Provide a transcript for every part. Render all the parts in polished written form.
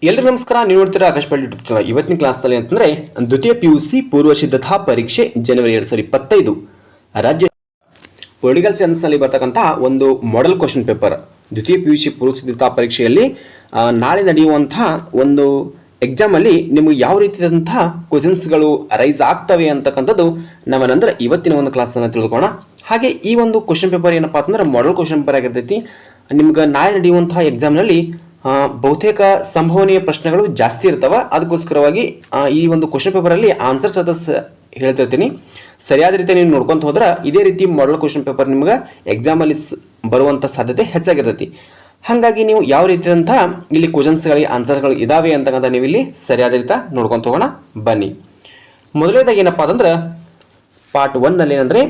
ಎಲ್ಲರಿಗೂ ನಮಸ್ಕಾರ. ನೀವು ನೋಡ್ತೀರಾ ಆಕಾಶ್ ಪಾಟೀಲ್ ಯೂಟ್ಯೂಬ್ ಚಾನಲ್. ಇವತ್ತಿನ ಕ್ಲಾಸ್ನಲ್ಲಿ ಅಂತಂದರೆ ದ್ವಿತೀಯ PUC ಪೂರ್ವ ಸಿದ್ಧತಾ ಪರೀಕ್ಷೆ ಜನವರಿ 2025 ರಾಜ್ಯ ಪೊಲಿಟಿಕಲ್ ಸೈನ್ಸ್ನಲ್ಲಿ ಬರ್ತಕ್ಕಂಥ ಒಂದು ಮಾಡೆಲ್ ಕ್ವಶನ್ ಪೇಪರ್. ದ್ವಿತೀಯ PUC ಪೂರ್ವ ಸಿದ್ಧತಾ ಪರೀಕ್ಷೆಯಲ್ಲಿ ನಾಳೆ ನಡೆಯುವಂತಹ ಒಂದು ಎಕ್ಸಾಮಲ್ಲಿ ನಿಮಗೆ ಯಾವ ರೀತಿಯಾದಂತಹ ಕ್ವಶನ್ಸ್ಗಳು ರೈಸ್ ಆಗ್ತವೆ ಅಂತಕ್ಕಂಥದ್ದು ನಾವೇನಂದ್ರೆ ಇವತ್ತಿನ ಒಂದು ಕ್ಲಾಸನ್ನು ತಿಳ್ಕೊಳ್ಳೋಣ. ಹಾಗೆ ಈ ಒಂದು ಕ್ವಶನ್ ಪೇಪರ್ ಏನಪ್ಪ ಅಂತಂದ್ರೆ ಮಾಡೆಲ್ ಕ್ವಶನ್ ಪೇಪರ್ ಆಗಿರ್ತೈತಿ. ನಿಮ್ಗೆ ನಾಳೆ ನಡೆಯುವಂತಹ ಎಕ್ಸಾಮ್ನಲ್ಲಿ ಬಹುತೇಕ ಸಂಭವನೀಯ ಪ್ರಶ್ನೆಗಳು ಜಾಸ್ತಿ ಇರ್ತವೆ. ಅದಕ್ಕೋಸ್ಕರವಾಗಿ ಈ ಒಂದು ಕ್ವಶನ್ ಪೇಪರಲ್ಲಿ ಆನ್ಸರ್ಸ್ ಹೇಳ್ತಿರ್ತೀನಿ. ಸರಿಯಾದ ರೀತಿ ನೀವು ನೋಡ್ಕೊಂತ ಹೋದ್ರೆ ಇದೇ ರೀತಿ ಮಾಡೆಲ್ ಕ್ವಶನ್ ಪೇಪರ್ ನಿಮ್ಗೆ ಎಕ್ಸಾಮಲ್ಲಿ ಬರುವಂಥ ಸಾಧ್ಯತೆ ಹೆಚ್ಚಾಗಿರ್ತೈತಿ. ಹಾಗಾಗಿ ನೀವು ಯಾವ ರೀತಿಯಾದಂಥ ಇಲ್ಲಿ ಕ್ವಶನ್ಸ್ಗಳಿಗೆ ಆನ್ಸರ್ಗಳು ಇದಾವೆ ಅಂತಕ್ಕಂಥ ನೀವು ಇಲ್ಲಿ ಸರಿಯಾದ ರೀತಿ ನೋಡ್ಕೊಂತ ಹೋಗೋಣ ಬನ್ನಿ. ಮೊದಲನೇದಾಗಿ ಏನಪ್ಪ ಅಂತಂದ್ರೆ ಪಾರ್ಟ್ 1ನಲ್ಲಿ ಏನಂದರೆ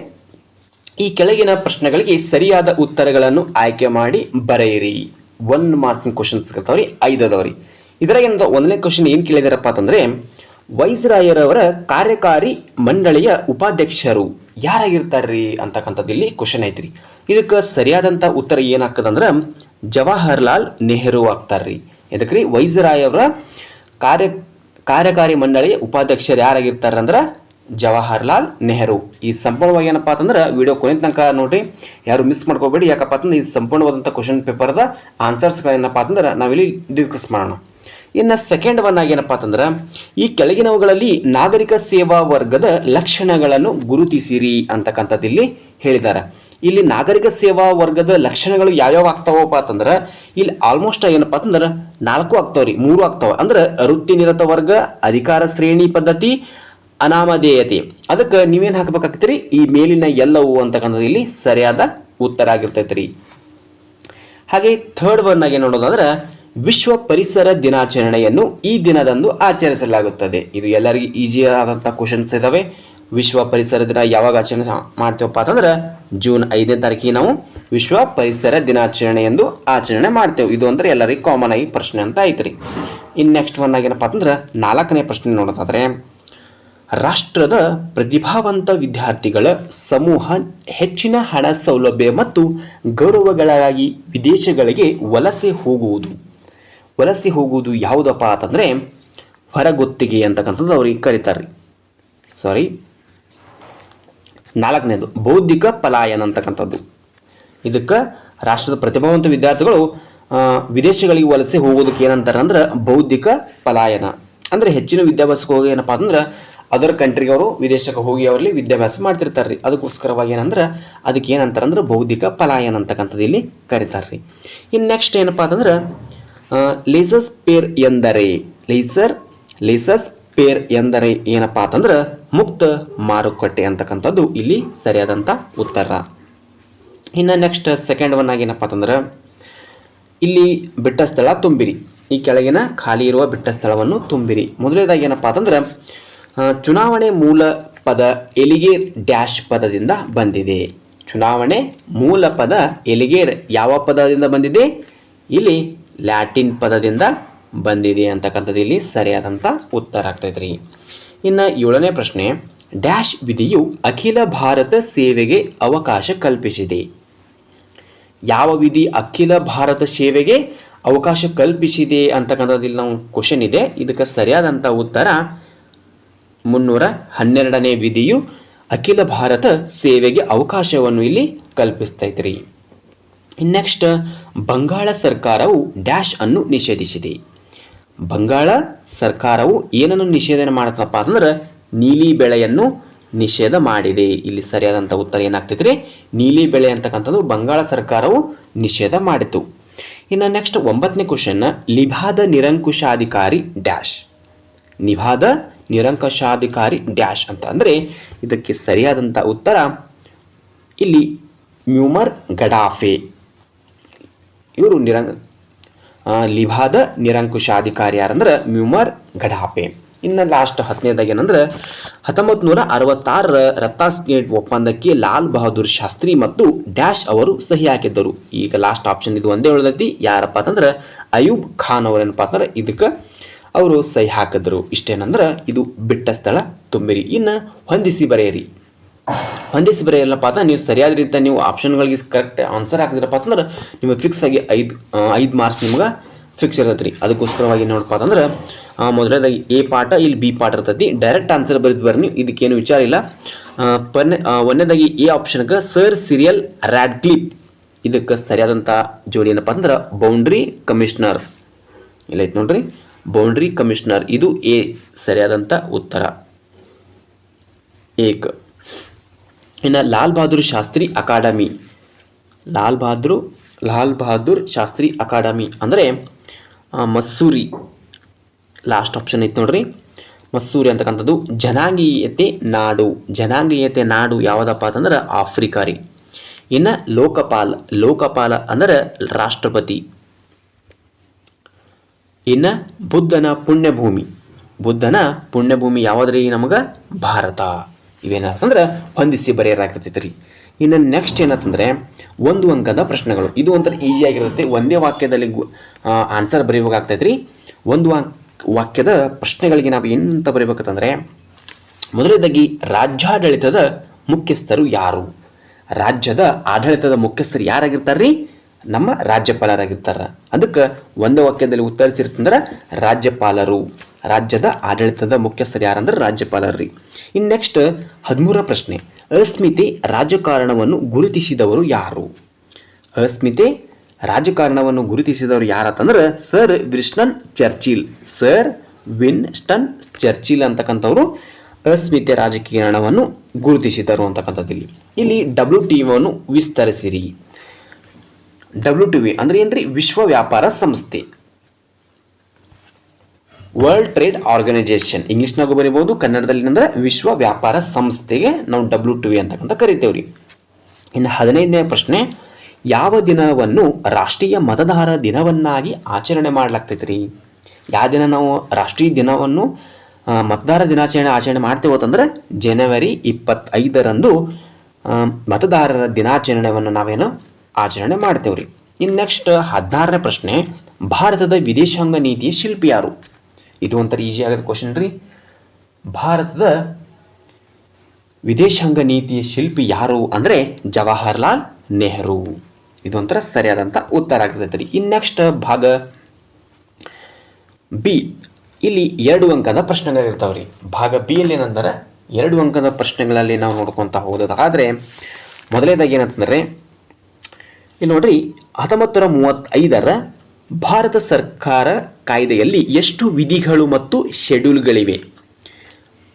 ಈ ಕೆಳಗಿನ ಪ್ರಶ್ನೆಗಳಿಗೆ ಸರಿಯಾದ ಉತ್ತರಗಳನ್ನು ಆಯ್ಕೆ ಮಾಡಿ ಬರೆಯಿರಿ. 1 ಮಾರ್ಕ್ಸಿನ ಕ್ವಶನ್ಸ್ ಇರ್ತಾವ್ರಿ, 5 ಅದಾವ್ರಿ. ಇದರಾಗ ಏನಂತ 1ನೇ ಕ್ವಶನ್ ಏನು ಕೇಳಿದಾರಪ್ಪ ಅಂತಂದರೆ ವೈಸ್ರಾಯರವರ ಕಾರ್ಯಕಾರಿ ಮಂಡಳಿಯ ಉಪಾಧ್ಯಕ್ಷರು ಯಾರಾಗಿರ್ತಾರ್ರಿ ಅಂತಕ್ಕಂಥದ್ದು ಇಲ್ಲಿ ಕ್ವಶನ್ ಐತ್ರಿ. ಇದಕ್ಕೆ ಸರಿಯಾದಂಥ ಉತ್ತರ ಏನಾಗ್ತದಂದ್ರೆ ಜವಾಹರ್ಲಾಲ್ ನೆಹರು ಆಗ್ತಾರ್ರಿ. ಇದಕ್ಕೆ ರೀ ವೈಸ್ರಾಯವರ ಕಾರ್ಯಕಾರಿ ಮಂಡಳಿಯ ಉಪಾಧ್ಯಕ್ಷರು ಯಾರಾಗಿರ್ತಾರೆ ಅಂದ್ರೆ ಜವಾಹರ್ಲಾಲ್ ನೆಹರು. ಈ ಸಂಪೂರ್ಣವಾಗಿ ಏನಪ್ಪ ಅಂತಂದ್ರೆ ವಿಡಿಯೋ ಕೊನೆ ತನಕ ನೋಡ್ರಿ, ಯಾರು ಮಿಸ್ ಮಾಡ್ಕೋಬೇಡಿ. ಯಾಕಪ್ಪ ಅಂತಂದ್ರೆ ಈ ಸಂಪೂರ್ಣವಾದಂಥ ಕ್ವಶನ್ ಪೇಪರ್ದ ಆನ್ಸರ್ಸ್ಗಳೇನಪ್ಪ ಅಂತಂದ್ರೆ ನಾವಿಲ್ಲಿ ಡಿಸ್ಕಸ್ ಮಾಡೋಣ. ಇನ್ನು ಸೆಕೆಂಡ್ ಒನ್ ಆಗಿ ಏನಪ್ಪ ಅಂತಂದ್ರೆ ಈ ಕೆಳಗಿನವುಗಳಲ್ಲಿ ನಾಗರಿಕ ಸೇವಾ ವರ್ಗದ ಲಕ್ಷಣಗಳನ್ನು ಗುರುತಿಸಿರಿ ಅಂತಕ್ಕಂಥದ್ದು ಇಲ್ಲಿ ಹೇಳಿದ್ದಾರೆ. ಇಲ್ಲಿ ನಾಗರಿಕ ಸೇವಾ ವರ್ಗದ ಲಕ್ಷಣಗಳು ಯಾವ್ಯಾವ ಆಗ್ತಾವಪ್ಪ ಅಂತಂದ್ರೆ ಇಲ್ಲಿ ಆಲ್ಮೋಸ್ಟ್ ಏನಪ್ಪ ಅಂತಂದ್ರೆ 4 ಆಗ್ತಾವ್ರಿ, 3 ಆಗ್ತಾವ. ಅಂದ್ರೆ ವೃತ್ತಿ ನಿರತ ವರ್ಗ, ಅಧಿಕಾರ ಶ್ರೇಣಿ ಪದ್ಧತಿ, ಅನಾಮಧೇಯತೆ. ಅದಕ್ಕೆ ನೀವೇನು ಹಾಕಬೇಕಾಗ್ತೀರಿ, ಈ ಮೇಲಿನ ಎಲ್ಲವೂ ಅಂತಕ್ಕಂಥದ್ದು ಇಲ್ಲಿ ಸರಿಯಾದ ಉತ್ತರ ಆಗಿರ್ತೈತ್ರಿ. ಹಾಗೆ ಥರ್ಡ್ ಒನ್ ಆಗಿ ನೋಡೋದಾದ್ರೆ ವಿಶ್ವ ಪರಿಸರ ದಿನಾಚರಣೆಯನ್ನು ಈ ದಿನದಂದು ಆಚರಿಸಲಾಗುತ್ತದೆ. ಇದು ಎಲ್ಲರಿಗೂ ಈಜಿ ಆದಂಥ ಕ್ವಶನ್ಸ್ ಇದಾವೆ. ವಿಶ್ವ ಪರಿಸರ ದಿನ ಯಾವಾಗ ಆಚರಣೆ ಮಾಡ್ತೇವಪ್ಪ ಅಂತಂದ್ರೆ ಜೂನ್ 5ನೇ ತಾರೀಕಿಗೆ ನಾವು ವಿಶ್ವ ಪರಿಸರ ದಿನಾಚರಣೆ ಎಂದು ಆಚರಣೆ ಮಾಡ್ತೇವೆ. ಇದು ಅಂದ್ರೆ ಎಲ್ಲರಿಗೂ ಕಾಮನ್ ಆಗಿ ಪ್ರಶ್ನೆ ಅಂತ ಐತ್ರಿ. ಇನ್ನು ನೆಕ್ಸ್ಟ್ ಒನ್ ಆಗೇನಪ್ಪ ಅಂದ್ರೆ 4ನೇ ಪ್ರಶ್ನೆ ನೋಡೋದಾದ್ರೆ ರಾಷ್ಟ್ರದ ಪ್ರತಿಭಾವಂತ ವಿದ್ಯಾರ್ಥಿಗಳ ಸಮೂಹ ಹೆಚ್ಚಿನ ಹಣ ಸೌಲಭ್ಯ ಮತ್ತು ಗೌರವಗಳಾಗಿ ವಿದೇಶಗಳಿಗೆ ವಲಸೆ ಹೋಗುವುದು ಯಾವುದಪ್ಪ ಅಂತಂದರೆ ಹೊರಗುತ್ತಿಗೆ ಅಂತಕ್ಕಂಥದ್ದು ಅವ್ರಿಗೆ ಕರೀತಾರೆ. 4ನೇದು ಬೌದ್ಧಿಕ ಪಲಾಯನ ಅಂತಕ್ಕಂಥದ್ದು. ಇದಕ್ಕೆ ರಾಷ್ಟ್ರದ ಪ್ರತಿಭಾವಂತ ವಿದ್ಯಾರ್ಥಿಗಳು ವಿದೇಶಗಳಿಗೆ ವಲಸೆ ಹೋಗೋದಕ್ಕೆ ಏನಂತಾರೆ ಅಂದ್ರೆ ಬೌದ್ಧಿಕ ಪಲಾಯನ. ಅಂದರೆ ಹೆಚ್ಚಿನ ವಿದ್ಯಾಭ್ಯಾಸಕ್ಕೆ ಹೋಗಿ ಏನಪ್ಪ ಅಂತಂದ್ರೆ ಅದರ್ ಕಂಟ್ರಿಗೆ ಅವರು ವಿದೇಶಕ್ಕೆ ಹೋಗಿ ಅವರಲ್ಲಿ ವಿದ್ಯಾಭ್ಯಾಸ ಮಾಡ್ತಿರ್ತಾರೆ ರೀ. ಅದಕ್ಕೋಸ್ಕರವಾಗಿ ಏನಂದ್ರೆ ಅದಕ್ಕೆ ಏನಂತಾರೆ ಅಂದ್ರೆ ಬೌದ್ಧಿಕ ಪಲಾಯನ ಅಂತಕ್ಕಂಥದ್ದು ಇಲ್ಲಿ ಕರೀತಾರೆ ರೀ. ಇನ್ನು ನೆಕ್ಸ್ಟ್ ಏನಪ್ಪ ಅಂತಂದ್ರೆ ಲೇಸಸ್ ಪೇರ್ ಎಂದರೆ ಏನಪ್ಪ ಅಂತಂದ್ರೆ ಮುಕ್ತ ಮಾರುಕಟ್ಟೆ ಅಂತಕ್ಕಂಥದ್ದು ಇಲ್ಲಿ ಸರಿಯಾದಂಥ ಉತ್ತರ. ಇನ್ನು ನೆಕ್ಸ್ಟ್ ಸೆಕೆಂಡ್ ಒನ್ ಆಗಿ ಏನಪ್ಪ ಅಂತಂದ್ರೆ ಇಲ್ಲಿ ಬಿಟ್ಟ ಸ್ಥಳ ತುಂಬಿರಿ. ಈ ಕೆಳಗಿನ ಖಾಲಿ ಇರುವ ಬಿಟ್ಟ ಸ್ಥಳವನ್ನು ತುಂಬಿರಿ. ಮೊದಲನೇದಾಗಿ ಏನಪ್ಪ ಅಂತಂದ್ರೆ ಚುನಾವಣೆ ಮೂಲ ಪದ ಎಲಿಗೇರ್ ಡ್ಯಾಶ್ ಪದದಿಂದ ಬಂದಿದೆ. ಚುನಾವಣೆ ಮೂಲ ಪದ ಎಲಿಗೇರ್ ಯಾವ ಪದದಿಂದ ಬಂದಿದೆ? ಇಲ್ಲಿ ಲ್ಯಾಟಿನ್ ಪದದಿಂದ ಬಂದಿದೆ ಅಂತಕ್ಕಂಥದ್ದು ಇಲ್ಲಿ ಸರಿಯಾದಂಥ ಉತ್ತರ ಆಗ್ತೈತ್ರಿ. ಇನ್ನು 7ನೇ ಪ್ರಶ್ನೆ ಡ್ಯಾಶ್ ವಿಧಿಯು ಅಖಿಲ ಭಾರತ ಸೇವೆಗೆ ಅವಕಾಶ ಕಲ್ಪಿಸಿದೆ. ಯಾವ ವಿಧಿ ಅಖಿಲ ಭಾರತ ಸೇವೆಗೆ ಅವಕಾಶ ಕಲ್ಪಿಸಿದೆ ಅಂತಕ್ಕಂಥದ್ದು ಇಲ್ಲಿ ನಾವು ಕ್ವಶನ್ ಇದೆ. ಇದಕ್ಕೆ ಸರಿಯಾದಂಥ ಉತ್ತರ 312ನೇ ವಿಧಿಯು ಅಖಿಲ ಭಾರತ ಸೇವೆಗೆ ಅವಕಾಶವನ್ನು ಇಲ್ಲಿ ಕಲ್ಪಿಸ್ತೈತ್ರಿ. ನೆಕ್ಸ್ಟ್ ಬಂಗಾಳ ಸರ್ಕಾರವು ಡ್ಯಾಶ್ ಅನ್ನು ನಿಷೇಧಿಸಿದೆ. ಬಂಗಾಳ ಸರ್ಕಾರವು ಏನನ್ನು ನಿಷೇಧನೆ ಮಾಡುತ್ತಪ್ಪ ಅಂದ್ರೆ ನೀಲಿ ಬೆಳೆಯನ್ನು ನಿಷೇಧ ಮಾಡಿದೆ. ಇಲ್ಲಿ ಸರಿಯಾದಂಥ ಉತ್ತರ ಏನಾಗ್ತೈತ್ರಿ? ನೀಲಿ ಬೆಳೆ ಅಂತಕ್ಕಂಥದ್ದು ಬಂಗಾಳ ಸರ್ಕಾರವು ನಿಷೇಧ ಮಾಡಿತು. ಇನ್ನು ನೆಕ್ಸ್ಟ್ 9ನೇ ಕ್ವಶನ್ ಲಿಭಾದ ನಿರಂಕುಶಾಧಿಕಾರಿ ಡ್ಯಾಶ್. ನಿಭಾದ ನಿರಂಕುಶಾಧಿಕಾರಿ ಡ್ಯಾಶ್ ಅಂತ ಅಂದರೆ ಇದಕ್ಕೆ ಸರಿಯಾದಂಥ ಉತ್ತರ ಇಲ್ಲಿ ಮ್ಯೂಮರ್ ಗಡಾಫೆ. ಇವರು ಲಿಭಾದ ನಿರಂಕುಶಾಧಿಕಾರಿ ಯಾರಂದ್ರೆ ಮ್ಯೂಮರ್ ಗಡಾಫೆ. ಇನ್ನು ಲಾಸ್ಟ್ 10ನೇದಾಗಿ ಏನಂದ್ರೆ 1966ರ ರತ್ತಾಸ್ಗೇಟ್ ಒಪ್ಪಂದಕ್ಕೆ ಲಾಲ್ ಬಹದ್ದೂರ್ ಶಾಸ್ತ್ರಿ ಮತ್ತು ಡ್ಯಾಶ್ ಅವರು ಸಹಿ ಹಾಕಿದ್ದರು. ಈಗ ಲಾಸ್ಟ್ ಆಪ್ಷನ್ ಇದು ಒಂದೇ ಉಳಿದೈತಿ. ಯಾರಪ್ಪ ಅಂತಂದ್ರೆ ಅಯೂಬ್ ಖಾನ್ ಅವರೇನಪ್ಪ ಅಂದ್ರೆ ಇದಕ್ಕೆ ಅವರು ಸಹಿ ಹಾಕಿದ್ರು. ಇಷ್ಟೇನಂದ್ರೆ ಇದು ಬಿಟ್ಟ ಸ್ಥಳ ತುಂಬಿರಿ. ಇನ್ನು ಹೊಂದಿಸಿ ಬರೆಯಲ್ಲಪ್ಪ ಅಂತ ನೀವು ಸರಿಯಾದ ರೀತಿ ನೀವು ಆಪ್ಷನ್ಗಳಿಗೆ ಕರೆಕ್ಟ್ ಆನ್ಸರ್ ಹಾಕಿದ್ರಪ್ಪ ಅಂತಂದ್ರೆ ನಿಮಗೆ ಫಿಕ್ಸ್ ಆಗಿ 5 ಮಾರ್ಕ್ಸ್ ನಿಮ್ಗೆ ಫಿಕ್ಸ್ ಇರ್ತೈತೆ ರೀ. ಅದಕ್ಕೋಸ್ಕರವಾಗಿ ನೋಡಪ್ಪ ಅಂತಂದ್ರೆ ಮೊದಲನೇದಾಗಿ ಎ ಪಾಠ, ಇಲ್ಲಿ ಬಿ ಪಾಠ ಇರ್ತೈತಿ. ಡೈರೆಕ್ಟ್ ಆನ್ಸರ್ ಬರೆದು ಬರ್ರಿ, ಇದಕ್ಕೇನು ವಿಚಾರ ಇಲ್ಲ. ಒಂದನೇದಾಗಿ ಎ ಆಪ್ಷನ್ಗೆ ಸರ್ ಸಿರಿಯಲ್ ರ್ಯಾಡ್ಕ್ಲಿಫ್, ಇದಕ್ಕೆ ಸರಿಯಾದಂಥ ಜೋಡಿ ಏನಪ್ಪ ಅಂದ್ರೆ ಬೌಂಡ್ರಿ ಕಮಿಷನರ್. ಇಲ್ಲ ಐತೆ ನೋಡ್ರಿ, ಬೌಂಡ್ರಿ ಕಮಿಷನರ್, ಇದು ಎ ಸರಿಯಾದಂಥ ಉತ್ತರ ಏಕ್. ಇನ್ನು ಲಾಲ್ ಬಹದ್ದೂರ್ ಶಾಸ್ತ್ರಿ ಅಕಾಡೆಮಿ, ಲಾಲ್ ಬಹದ್ದೂರ್ ಶಾಸ್ತ್ರಿ ಅಕಾಡೆಮಿ ಅಂದರೆ ಮಸ್ಸೂರಿ, ಲಾಸ್ಟ್ ಆಪ್ಷನ್ ಐತೆ ನೋಡ್ರಿ, ಮಸ್ಸೂರಿ ಅಂತಕ್ಕಂಥದ್ದು. ಜನಾಂಗೀಯತೆ ನಾಡು ಯಾವುದಪ್ಪ ಅಂತಂದ್ರೆ ಆಫ್ರಿಕಾ ರೀ. ಇನ್ನು ಲೋಕಪಾಲ ಅಂದರೆ ರಾಷ್ಟ್ರಪತಿ. ಇನ್ನು ಬುದ್ಧನ ಪುಣ್ಯಭೂಮಿ ಯಾವುದ್ರಿ ನಮಗೆ ಭಾರತ. ಇವೇನಂತಂದ್ರೆ ಹೊಂದಿಸಿ ಬರೆಯಲಾಗಿರ್ತೈತೆ ರೀ. ಇನ್ನು ನೆಕ್ಸ್ಟ್ ಏನಂತಂದರೆ ಒಂದು ಅಂಕದ ಪ್ರಶ್ನೆಗಳು. ಇದು ಒಂಥರ ಈಸಿಯಾಗಿರುತ್ತೆ, ಒಂದೇ ವಾಕ್ಯದಲ್ಲಿ ಆನ್ಸರ್ ಬರೆಯಬೇಕಾಗ್ತೈತೆ ರೀ. ಒಂದು ವಾಕ್ಯದ ಪ್ರಶ್ನೆಗಳಿಗೆ ನಾವು ಏನಂತ ಬರೀಬೇಕಂತಂದರೆ, ಮೊದಲನೇದಾಗಿ ರಾಜ್ಯಾಡಳಿತದ ಮುಖ್ಯಸ್ಥರು ಯಾರು? ರಾಜ್ಯದ ಆಡಳಿತದ ಮುಖ್ಯಸ್ಥರು ಯಾರಾಗಿರ್ತಾರೆ ರೀ? ನಮ್ಮ ರಾಜ್ಯಪಾಲರಾಗಿರ್ತಾರೆ. ಅದಕ್ಕೆ ಒಂದು ವಾಕ್ಯದಲ್ಲಿ ಉತ್ತರಿಸಿರ್ತಂದ್ರೆ ರಾಜ್ಯಪಾಲರು. ರಾಜ್ಯದ ಆಡಳಿತದ ಮುಖ್ಯಸ್ಥರು ಯಾರಂದ್ರೆ ರಾಜ್ಯಪಾಲರು ರೀ. ಇನ್ನು ನೆಕ್ಸ್ಟ್ 13ರ ಪ್ರಶ್ನೆ, ಅಸ್ಮಿತೆ ರಾಜಕಾರಣವನ್ನು ಗುರುತಿಸಿದವರು ಯಾರು? ಅಸ್ಮಿತೆ ರಾಜಕಾರಣವನ್ನು ಗುರುತಿಸಿದವರು ಯಾರಂತಂದ್ರೆ ಸರ್ ವಿನ್ಸ್ಟನ್ ಚರ್ಚಿಲ್ ಅಂತಕ್ಕಂಥವ್ರು ಅಸ್ಮಿತೆ ರಾಜಕಾರಣವನ್ನು ಗುರುತಿಸಿದರು ಅಂತಕ್ಕಂಥದ್ದು. ಇಲ್ಲಿ WTO ವಿಸ್ತರಿಸಿರಿ. WTO ಅಂದ್ರೆ ಏನ್ರಿ? ವಿಶ್ವ ವ್ಯಾಪಾರ ಸಂಸ್ಥೆ, ವರ್ಲ್ಡ್ ಟ್ರೇಡ್ ಆರ್ಗನೈಜೇಷನ್. ಇಂಗ್ಲೀಷ್ನಾಗೂ ಬರೀಬಹುದು, ಕನ್ನಡದಲ್ಲಿ ಅಂದ್ರೆ ವಿಶ್ವ ವ್ಯಾಪಾರ ಸಂಸ್ಥೆಗೆ ನಾವು WTO ಅಂತಕ್ಕಂಥ ಕರಿತೇವ್ರಿ. ಇನ್ನು 15ನೇ ಪ್ರಶ್ನೆ, ಯಾವ ದಿನವನ್ನು ರಾಷ್ಟ್ರೀಯ ಮತದಾರ ದಿನವನ್ನಾಗಿ ಆಚರಣೆ ಮಾಡಲಾಗ್ತೈತೆ ರೀ? ಯಾವ ದಿನ ನಾವು ರಾಷ್ಟ್ರೀಯ ದಿನವನ್ನು ಮತದಾರ ಆಚರಣೆ ಮಾಡ್ತೇವೆ ಅಂತಂದ್ರೆ ಜನವರಿ 25ರಂದು ಮತದಾರರ ದಿನಾಚರಣೆಯನ್ನು ನಾವೇನು ಆಚರಣೆ ಮಾಡ್ತೇವ್ರಿ. ಇನ್ನು ನೆಕ್ಸ್ಟ್ 16ನೇ ಪ್ರಶ್ನೆ, ಭಾರತದ ವಿದೇಶಾಂಗ ನೀತಿಯ ಶಿಲ್ಪಿ ಯಾರು? ಇದು ಒಂಥರ ಈಸಿ ಆಗೋದು ಕ್ವಶನ್ ರೀ. ಭಾರತದ ವಿದೇಶಾಂಗ ನೀತಿಯ ಶಿಲ್ಪಿ ಯಾರು ಅಂದರೆ ಜವಾಹರ್ಲಾಲ್ ನೆಹರು. ಇದು ಒಂಥರ ಸರಿಯಾದಂಥ ಉತ್ತರ ಆಗಿರ್ತೈತೆ ರೀ. ಇನ್ನು ನೆಕ್ಸ್ಟ್ ಭಾಗ ಬಿ, ಇಲ್ಲಿ 2 ಅಂಕದ ಪ್ರಶ್ನೆಗಳಿರ್ತಾವೆ ರೀ. ಭಾಗ ಬಿ ಅಲ್ಲಿ ಏನಂದ್ರೆ 2 ಅಂಕದ ಪ್ರಶ್ನೆಗಳಲ್ಲಿ ನಾವು ನೋಡ್ಕೊತಾ ಹೋಗೋದಾದರೆ ಮೊದಲನೇದಾಗಿ ಏನಂತಂದರೆ ಇಲ್ಲಿ ನೋಡ್ರಿ, 1935ರ ಭಾರತ ಸರ್ಕಾರ ಕಾಯ್ದೆಯಲ್ಲಿ ಎಷ್ಟು ವಿಧಿಗಳು ಮತ್ತು ಶೆಡ್ಯೂಲ್ಗಳಿವೆ?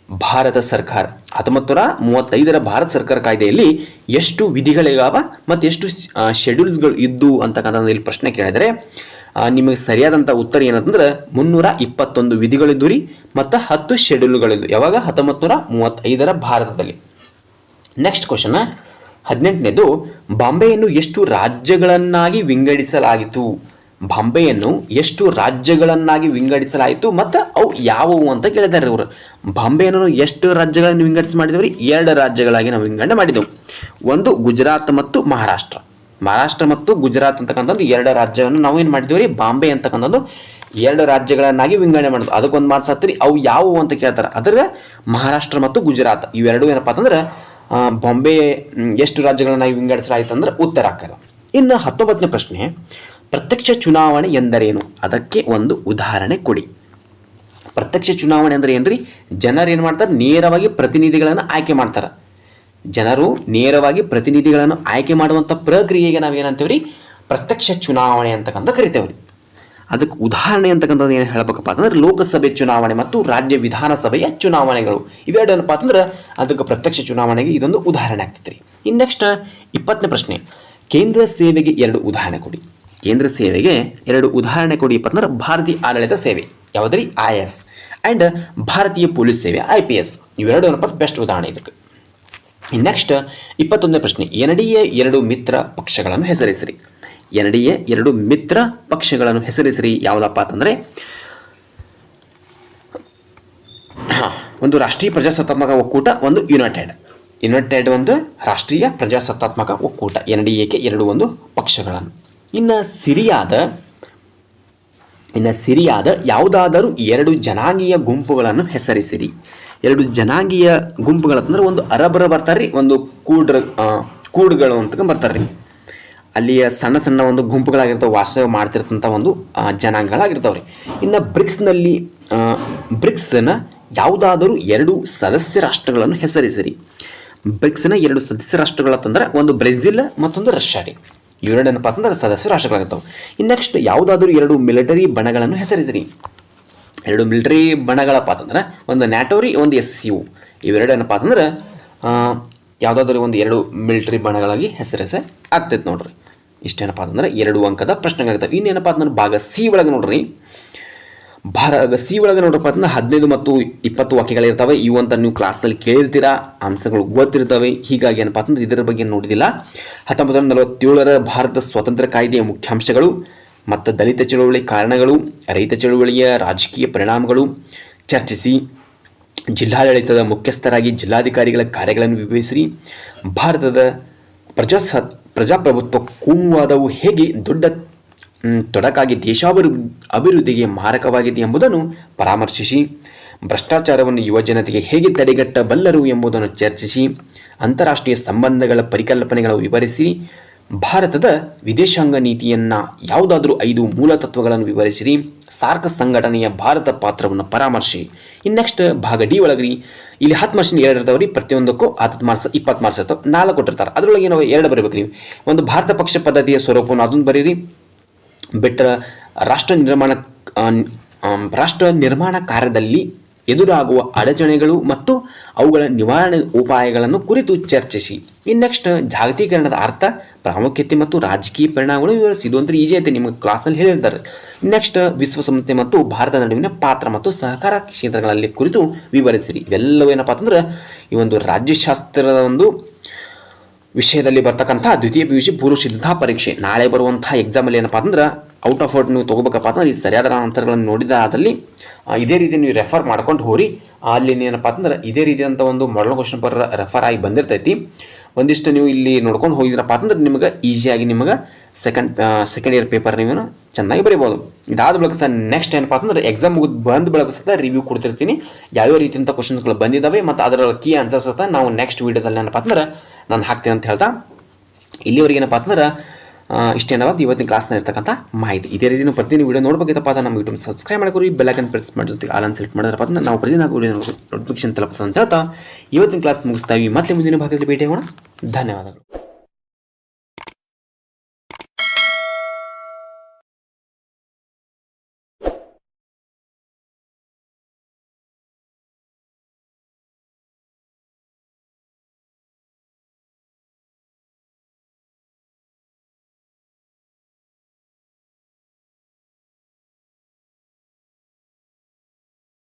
ಭಾರತ ಸರ್ಕಾರ 1935ರ ಭಾರತ ಸರ್ಕಾರ ಕಾಯ್ದೆಯಲ್ಲಿ ಎಷ್ಟು ವಿಧಿಗಳಿಗಾವ ಮತ್ತು ಎಷ್ಟು ಶೆಡ್ಯೂಲ್ಸ್ಗಳು ಇದ್ದು ಅಂತಕ್ಕಂಥ ಇಲ್ಲಿ ಪ್ರಶ್ನೆ ಕೇಳಿದರೆ ನಿಮಗೆ ಸರಿಯಾದಂಥ ಉತ್ತರ ಏನಂತಂದ್ರೆ 321 ವಿಧಿಗಳಿದ್ದು ರೀ ಮತ್ತು 10 ಶೆಡ್ಯೂಲ್ಗಳಿದ್ದು. ಯಾವಾಗ? 1935ರ ಭಾರತದಲ್ಲಿ. ನೆಕ್ಸ್ಟ್ ಕ್ವಶನ್ 18ನೇದು, ಬಾಂಬೆಯನ್ನು ಎಷ್ಟು ರಾಜ್ಯಗಳನ್ನಾಗಿ ವಿಂಗಡಿಸಲಾಯಿತು? ಬಾಂಬೆಯನ್ನು ಎಷ್ಟು ರಾಜ್ಯಗಳನ್ನಾಗಿ ವಿಂಗಡಿಸಲಾಯಿತು ಮತ್ತು ಅವು ಯಾವುವು ಅಂತ ಕೇಳಿದ್ದಾರೆ ಇವರು. ಬಾಂಬೆಯನ್ನು ಎಷ್ಟು ರಾಜ್ಯಗಳನ್ನು ಮಾಡಿದೇವ್ರಿ? 2 ರಾಜ್ಯಗಳಾಗಿ ನಾವು ವಿಂಗಡಣೆ ಮಾಡಿದೆವು. ಒಂದು ಗುಜರಾತ್ ಮತ್ತು ಮಹಾರಾಷ್ಟ್ರ ಮತ್ತು ಗುಜರಾತ್ ಅಂತಕ್ಕಂಥದ್ದು 2 ರಾಜ್ಯವನ್ನು ನಾವು ಏನು ಮಾಡಿದೇವ್ರಿ? ಬಾಂಬೆ ಅಂತಕ್ಕಂಥದ್ದು 2 ರಾಜ್ಯಗಳನ್ನಾಗಿ ವಿಂಗಡಣೆ ಮಾಡೋದು. ಅದಕ್ಕೊಂದು ಮಾರ್ಕ್ಸ್ ಹತ್ತಿರಿ. ಅವು ಯಾವುವು ಅಂತ ಕೇಳ್ತಾರೆ. ಅದರ ಮಹಾರಾಷ್ಟ್ರ ಮತ್ತು ಗುಜರಾತ್ ಇವೆರಡು ಏನಪ್ಪ ಅಂತಂದ್ರೆ ಬಾಂಬೆ ಎಷ್ಟು ರಾಜ್ಯಗಳನ್ನಾಗಿ ವಿಂಗಡಿಸಲಾಯಿತು ಅಂದ್ರೆ ಉತ್ತರ ಆಗ್ತದೆ. ಇನ್ನು 19ನೇ ಪ್ರಶ್ನೆ, ಪ್ರತ್ಯಕ್ಷ ಚುನಾವಣೆ ಎಂದರೇನು? ಅದಕ್ಕೆ ಒಂದು ಉದಾಹರಣೆ ಕೊಡಿ. ಪ್ರತ್ಯಕ್ಷ ಚುನಾವಣೆ ಅಂದರೆ ಏನ್ರಿ? ಜನರು ಏನು ಮಾಡ್ತಾರೆ? ನೇರವಾಗಿ ಪ್ರತಿನಿಧಿಗಳನ್ನು ಆಯ್ಕೆ ಮಾಡ್ತಾರೆ. ಜನರು ನೇರವಾಗಿ ಪ್ರತಿನಿಧಿಗಳನ್ನು ಆಯ್ಕೆ ಮಾಡುವಂಥ ಪ್ರಕ್ರಿಯೆಗೆ ನಾವು ಏನಂತೇವ್ರಿ? ಪ್ರತ್ಯಕ್ಷ ಚುನಾವಣೆ ಅಂತಕ್ಕಂಥ ಕರಿತೇವ್ರಿ. ಅದಕ್ಕೆ ಉದಾಹರಣೆ ಅಂತಕ್ಕಂಥದ್ದು ಏನು ಹೇಳಬೇಕಪ್ಪ ಅಂತಂದ್ರೆ ಲೋಕಸಭೆ ಚುನಾವಣೆ ಮತ್ತು ರಾಜ್ಯ ವಿಧಾನಸಭೆಯ ಚುನಾವಣೆಗಳು ಇವೆರಡು ಏನಪ್ಪ ಅಂತಂದ್ರೆ ಅದಕ್ಕೆ ಪ್ರತ್ಯಕ್ಷ ಚುನಾವಣೆಗೆ ಇದೊಂದು ಉದಾಹರಣೆ ಆಗ್ತೈತೆ ರೀ. ಇನ್ನು ನೆಕ್ಸ್ಟ್ 20ನೇ ಪ್ರಶ್ನೆ, ಕೇಂದ್ರ ಸೇವೆಗೆ 2 ಉದಾಹರಣೆ ಕೊಡಿ. ಕೇಂದ್ರ ಸೇವೆಗೆ 2 ಉದಾಹರಣೆ ಕೊಡಿ ಅಂತಂದ್ರೆ ಭಾರತೀಯ ಆಡಳಿತ ಸೇವೆ ಯಾವುದ್ರಿ? IAS ಆ್ಯಂಡ್ ಭಾರತೀಯ ಪೊಲೀಸ್ ಸೇವೆ IPS. ಇವೆರಡು ಏನಪ್ಪ ಬೆಸ್ಟ್ ಉದಾಹರಣೆ ಇದಕ್ಕೆ. ನೆಕ್ಸ್ಟ್ 21ನೇ ಪ್ರಶ್ನೆ, NDA 2 ಮಿತ್ರ ಪಕ್ಷಗಳನ್ನು ಹೆಸರಿಸಿರಿ. NDA 2 ಮಿತ್ರ ಪಕ್ಷಗಳನ್ನು ಹೆಸರಿಸಿರಿ. ಯಾವುದಪ್ಪ ಅಂತಂದರೆ ಒಂದು ರಾಷ್ಟ್ರೀಯ ಪ್ರಜಾಸತ್ತಾತ್ಮಕ ಒಕ್ಕೂಟ, ಒಂದು ಯುನೈಟೆಡ್ ಒಂದು ರಾಷ್ಟ್ರೀಯ ಪ್ರಜಾಸತ್ತಾತ್ಮಕ ಒಕ್ಕೂಟ. NDAಕ್ಕೆ 2 ಪಕ್ಷಗಳನ್ನು. ಇನ್ನು ಸಿರಿಯಾದ ಯಾವುದಾದರೂ 2 ಜನಾಂಗೀಯ ಗುಂಪುಗಳನ್ನು ಹೆಸರಿಸಿರಿ. 2 ಜನಾಂಗೀಯ ಗುಂಪುಗಳಂತಂದ್ರೆ ಒಂದು ಅರಬರ ಬರ್ತಾರೆ ರೀ, ಒಂದು ಕೂಡ್ಗಳು ಅಂತ ಬರ್ತಾರೆ ರೀ. ಅಲ್ಲಿಯ ಸಣ್ಣ ಸಣ್ಣ ಒಂದು ಗುಂಪುಗಳಾಗಿರ್ತಾವೆ, ವಾಸ ಮಾಡ್ತಿರ್ತಂಥ ಒಂದು ಜನಾಂಗಗಳಾಗಿರ್ತಾವೆ ರೀ. ಇನ್ನು ಬ್ರಿಕ್ಸ್ನ ಯಾವುದಾದರೂ 2 ಸದಸ್ಯ ರಾಷ್ಟ್ರಗಳನ್ನು ಹೆಸರಿಸಿರಿ. ಬ್ರಿಕ್ಸ್ನ 2 ಸದಸ್ಯ ರಾಷ್ಟ್ರಗಳಂತಂದ್ರೆ ಒಂದು ಬ್ರೆಜಿಲ್ ಮತ್ತೊಂದು ರಷ್ಯಾ ರೀ. ಇವೆರಡು ಏನಪ್ಪ ಅಂತಂದ್ರೆ ಸದಸ್ಯ ರಾಷ್ಟ್ರಗಳಾಗಿರ್ತಾವೆ. ಇನ್ನು ನೆಕ್ಸ್ಟ್ ಯಾವುದಾದರೂ 2 ಮಿಲಿಟರಿ ಬಣಗಳನ್ನು ಹೆಸರಿಸಿರಿ. 2 ಮಿಲಿಟರಿ ಬಣಗಳಪ್ಪ ಅಂತಂದ್ರೆ ಒಂದು ನ್ಯಾಟೋ ರೀ, ಒಂದು SCO. ಇವೆರಡು ಏನಪ್ಪ ಅಂತಂದ್ರೆ ಯಾವುದಾದ್ರೂ ಒಂದು 2 ಮಿಲಿಟರಿ ಬಣಗಳಾಗಿ ಹೆಸರಿಸ ಆಗ್ತೈತೆ ನೋಡ್ರಿ. ಇಷ್ಟೇನಪ್ಪ ಅಂತಂದ್ರೆ 2 ಅಂಕದ ಪ್ರಶ್ನೆಗಳಾಗ್ತವೆ. ಇನ್ನೇನಪ್ಪ ಅಂತಂದ್ರೆ ಭಾಗ ಸಿ ಒಳಗೆ ನೋಡ್ರಿ, ಭಾಗ ಸಿ ಒಳಗೆ ನೋಡ್ರಪ್ಪ ಅಂತಂದ್ರೆ 15 ಮತ್ತು 20 ವಾಕ್ಯಗಳಿರ್ತವೆ. ಇವು ಅಂತ ನೀವು ಕ್ಲಾಸಲ್ಲಿ ಕೇಳಿರ್ತೀರಾ, ಆನ್ಸರ್ಗಳು ಗೊತ್ತಿರ್ತವೆ. ಹೀಗಾಗಿ ಏನಪ್ಪ ಅಂತಂದ್ರೆ ಇದರ ಬಗ್ಗೆ ನೋಡಿದಿಲ್ಲ. 1947ರ ಭಾರತ ಸ್ವಾತಂತ್ರ್ಯ ಕಾಯ್ದೆಯ ಮುಖ್ಯಾಂಶಗಳು ಮತ್ತು ದಲಿತ ಚಳುವಳಿ ಕಾರಣಗಳು, ರೈತ ಚಳುವಳಿಯ ರಾಜಕೀಯ ಪರಿಣಾಮಗಳು ಚರ್ಚಿಸಿ. ಜಿಲ್ಲಾಡಳಿತದ ಮುಖ್ಯಸ್ಥರಾಗಿ ಜಿಲ್ಲಾಧಿಕಾರಿಗಳ ಕಾರ್ಯಗಳನ್ನು ವಿವರಿಸಿರಿ. ಭಾರತದ ಪ್ರಜಾಪ್ರಭುತ್ವ ಕೋಮುವಾದವು ಹೇಗೆ ದೊಡ್ಡ ತೊಡಕಾಗಿ ಅಭಿವೃದ್ಧಿಗೆ ಮಾರಕವಾಗಿದೆ ಎಂಬುದನ್ನು ಪರಾಮರ್ಶಿಸಿ. ಭ್ರಷ್ಟಾಚಾರವನ್ನು ಯುವಜನತೆಗೆ ಹೇಗೆ ತಡೆಗಟ್ಟಬಲ್ಲರು ಎಂಬುದನ್ನು ಚರ್ಚಿಸಿ. ಅಂತಾರಾಷ್ಟ್ರೀಯ ಸಂಬಂಧಗಳ ಪರಿಕಲ್ಪನೆಗಳನ್ನು ವಿವರಿಸಿ. ಭಾರತದ ವಿದೇಶಾಂಗ ನೀತಿಯನ್ನು ಯಾವುದಾದ್ರೂ 5 ಮೂಲ ತತ್ವಗಳನ್ನು ವಿವರಿಸಿರಿ. ಸಾರ್ಕ್ ಸಂಘಟನೆಯ ಭಾರತ ಪಾತ್ರವನ್ನು ಪರಾಮರ್ಶಿ. ಇನ್ನು ನೆಕ್ಸ್ಟ್ ಭಾಗ ಡಿ ಒಳಗ್ರಿ, ಇಲ್ಲಿ 10 ಮಾರ್ಕ್ಸ್ 2 ಇರ್ತಾವೆ ರೀ. ಪ್ರತಿಯೊಂದಕ್ಕೂ 10 ಮಾರ್ಕ್ಸ್ 20 ಮಾರ್ಕ್ಸ್ ಇರ್ತಾವೆ. 4 ಕೊಟ್ಟಿರ್ತಾರೆ, ಅದರೊಳಗೆ ನಾವು 2 ಬರೀಬೇಕು ರೀ. ಒಂದು ಭಾರತ ಪಕ್ಷ ಪದ್ಧತಿಯ ಸ್ವರೂಪವನ್ನು ಅದನ್ನು ಬರೀರಿ. ಬಿಟ್ಟರೆ ರಾಷ್ಟ್ರ ನಿರ್ಮಾಣ ಕಾರ್ಯದಲ್ಲಿ ಎದುರಾಗುವ ಅಡಚಣೆಗಳು ಮತ್ತು ಅವುಗಳ ನಿವಾರಣೆ ಉಪಾಯಗಳನ್ನು ಕುರಿತು ಚರ್ಚಿಸಿ. ಇನ್ನು ನೆಕ್ಸ್ಟ್ ಜಾಗತೀಕರಣದ ಅರ್ಥ, ಪ್ರಾಮುಖ್ಯತೆ ಮತ್ತು ರಾಜಕೀಯ ಪರಿಣಾಮಗಳು ವಿವರಿಸಿ. ಇದು ಅಂದ್ರೆ ಈಜಿ ಐತೆ, ನಿಮಗೆ ಕ್ಲಾಸಲ್ಲಿ ಹೇಳಿರ್ತಾರೆ. ನೆಕ್ಸ್ಟ್ ವಿಶ್ವಸಂಸ್ಥೆ ಮತ್ತು ಭಾರತ ನಡುವಿನ ಪಾತ್ರ ಮತ್ತು ಸಹಕಾರ ಕ್ಷೇತ್ರಗಳಲ್ಲಿ ಕುರಿತು ವಿವರಿಸಿರಿ. ಇವೆಲ್ಲವೂ ಏನಪ್ಪ ಅಂತಂದ್ರೆ ಈ ಒಂದು ರಾಜ್ಯಶಾಸ್ತ್ರದ ಒಂದು ವಿಷಯದಲ್ಲಿ ಬರ್ತಕ್ಕಂಥ ದ್ವಿತೀಯ PUC ಪೂರ್ವ ಸಿದ್ಧತಾ ಪರೀಕ್ಷೆ ನಾಳೆ ಬರುವಂಥ ಎಕ್ಸಾಮಲ್ಲಿ ಏನಪ್ಪ ಅಂತಂದ್ರೆ ಔಟ್ ಆಫ್ ಔಟ್ ನೀವು ತೊಗೋಬೇಕಪ್ಪ ಅಂತಂದ್ರೆ ಈ ಸರಿಯಾದ ಆನ್ಸರ್ಗಳನ್ನು ನೋಡಿದ ಅದರಲ್ಲಿ ಇದೇ ರೀತಿ ನೀವು ರೆಫರ್ ಮಾಡ್ಕೊಂಡು ಹೋರಿ. ಅಲ್ಲಿ ಏನಪ್ಪ ಅಂತಂದ್ರೆ ಇದೇ ರೀತಿಯಾದಂಥ ಒಂದು ಮಾಡಲ್ ಕ್ವಶನ್ ಪೇಪರ್ ರೆಫರ್ ಆಗಿ ಬಂದಿರ್ತೈತಿ. ಒಂದಿಷ್ಟು ನೀವು ಇಲ್ಲಿ ನೋಡ್ಕೊಂಡು ಹೋಗಿದ್ರಪ್ಪ ಅಂತಂದ್ರೆ ನಿಮಗೆ ಈಸಿಯಾಗಿ ನಿಮಗೆ ಸೆಕೆಂಡ್ ಇಯರ್ ಪೇಪರ್ ನೀವು ಚೆನ್ನಾಗಿ ಬರೀಬೋದು. ಇದಾದ ಬಳಿಕ ಸಹ ನೆಕ್ಸ್ಟ್ ಏನಪ್ಪ ಅಂತಂದ್ರೆ ಎಕ್ಸಾಮ್ ಬಂದ ಬಳಿಕ ಸಹ ರಿವ್ಯೂ ಕೊಡ್ತಿರ್ತೀನಿ, ಯಾವ್ಯಾವ ರೀತಿಯಂಥ ಕ್ವಶನ್ಸ್ಗಳು ಬಂದಿದ್ದಾವೆ ಮತ್ತು ಅದರ ಕೀ ಆನ್ಸರ್ಸ್ ಸಹ ನಾವು ನೆಕ್ಸ್ಟ್ ವೀಡಿಯೋದಲ್ಲಿ ಏನಪ್ಪ ಅಂತಂದ್ರೆ ನಾನು ಹಾಕ್ತೀನಿ ಅಂತ ಹೇಳ್ತಾ ಇಲ್ಲಿವರೆಗೆ ಏನಪ್ಪ ಅಂತಂದ್ರೆ ಇಷ್ಟೇನವಾದ ಇವತ್ತಿನ ಕ್ಲಾಸ್ನಲ್ಲಿ ಇರ್ತಕ್ಕಂಥ ಮಾಹಿತಿ. ಇದೇ ರೀತಿ ನೀವು ಪ್ರತಿದಿನ ವೀಡಿಯೋ ನೋಡಬೇಕಪ್ಪ ಅಂತ ನಮ್ಮ ಯೂಟ್ಯೂಬ್ ಸಬ್ಸ್ಕ್ರೈಬ್ ಮಾಡ್ಕೊರಿ, ಬೆಲ್ಲೈಕನ್ ಪ್ರೆಸ್ ಮಾಡಿ ಜೊತೆಗೆ ಆಲ್ ಸೆಲೆಕ್ಟ್ ಮಾಡಿದ್ರಪ್ಪ ಅಂತ ನಾವು ಪ್ರತಿದಿನ ವೀಡಿಯೋ ನೋಟಿಫಿಕೇಶನ್ ತಲುಪ್ತದೆ ಅಂತ ಹೇಳ್ತಾ ಇವತ್ತಿನ ಕ್ಲಾಸ್ ಮುಗಿಸ್ತಾ ಇವಿ. ಮತ್ತೆ ಮುಂದಿನ ಭಾಗದಲ್ಲಿ ಭೇಟಿ ಆಗೋಣ. ಧನ್ಯವಾದಗಳು.